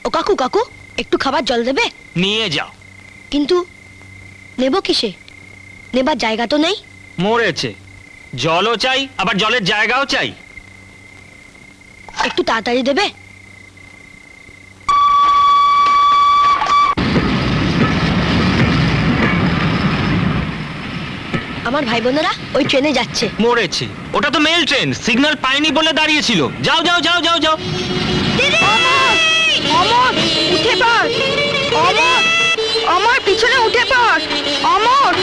ও কাকু কাকু, একটু খাবার জল দেবে? নিয়ে যাও। কিন্তু নেব কিসে? নেবার জায়গা তো নেই। মরেছে, জলও চাই আবার জলের জায়গাও চাই। একটু তাড়াতাড়ি দেবে? আমার ভাই বোনেরা ওই ট্রেনে যাচ্ছে। মরেছে, ওটা তো মেল ট্রেন, সিগন্যাল পাইনি বলে দাঁড়িয়েছিল। যাও যাও যাও যাও যাও। অমর, উঠে পড়। অমর, অমর পিছনে উঠে পড়। অমর,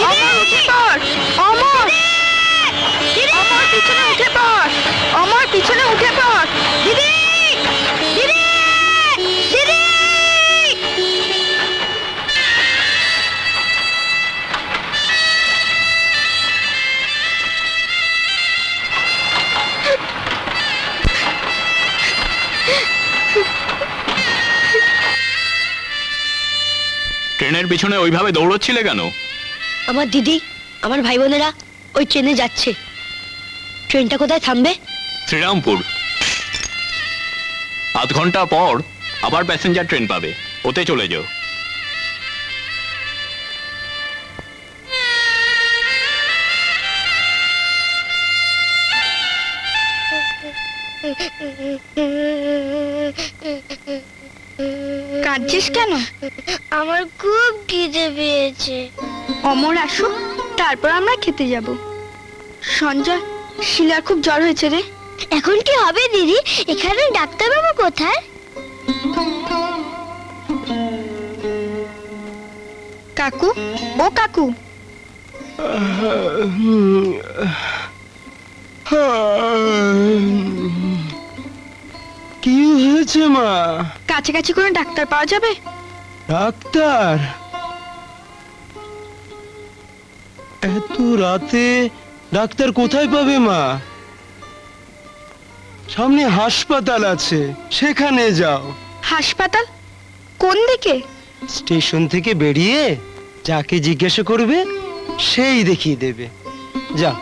অমর উঠে পড়। অমর, অমর পিছনে উঠে পড়। অমর পিছনে উঠে পড়। দিদি, দিদি, দিদি। ট্রেনের পিছনে ওইভাবে দৌড়চ্ছিলে কেন? আমার দিদি, আমার ভাই বোনেরা ওই ট্রেনে যাচ্ছে। ট্রেনটা কোথায় থামবে? শ্রীরামপুর। আধ ঘন্টা পর আবার প্যাসেঞ্জার ট্রেন পাবে, ওতে চলে যাও। কাঁদছিস কেন? আমার খুব খিদে পেয়েছে। অমর আসুক, তারপর আমরা খেতে যাব। সঞ্জয়, শিলার খুব জ্বর হয়েছে রে। এখন কি হবে দিদি? এখানে ডাক্তারবাবু কোথায়? কাকু, ও কাকু, কি হয়েছে মা? কাছাকাছি কোনো ডাক্তার পাওয়া যাবে? ডাক্তার? এত রাতে ডাক্তার কোথায় পাবে মা? সামনে হাসপাতাল আছে, সেখানে যাও। হাসপাতাল কোন দিকে? স্টেশন থেকে বেরিয়ে যাকে জিজ্ঞাসা করবে সেই দেখিয়ে দেবে। যা।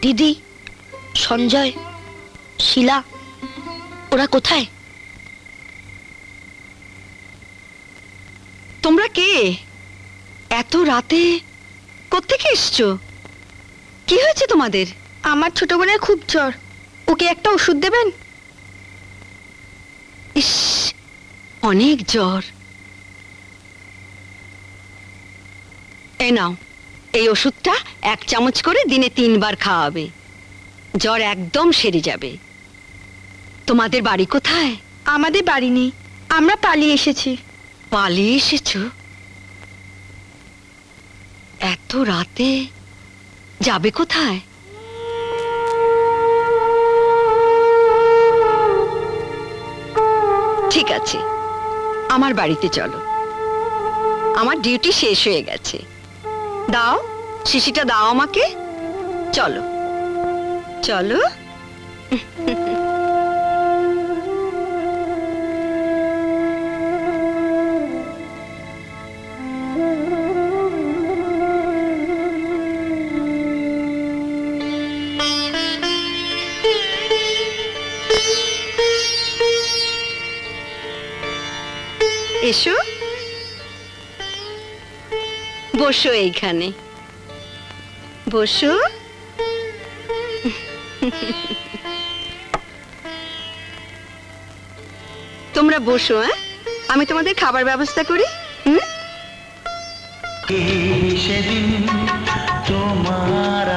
দিদি, সঞ্জয়, শিলা, ওরা কোথায়? তোমরা কে? এত রাতে কোত্থেকে এসছো? কি হয়েছে তোমাদের? আমার ছোট বোনের খুব জ্বর, ওকে একটা ওষুধ দেবেন? ইস, অনেক জ্বর। এই নাও, এই ওষুধটা 1 চামচ করে দিনে 3 বার খাওয়াবে, জ্বর একদম সেরে যাবে। তোমাদের বাড়ি কোথায়? আমাদের বাড়ি নেই, আমরা পালিয়ে এসেছি। পালিয়ে এসেছো? এত রাতে যাবে কোথায়? ঠিক আছে, আমার বাড়িতে চলো, আমার ডিউটি শেষ হয়ে গেছে। দাও, শিশিটা দাও আমাকে। চলো চলো। এসো, বসো এইখানে, বসো। তোমরা বসো, আমি তোমাদের খাবার ব্যবস্থা করি। সেদিন তোমার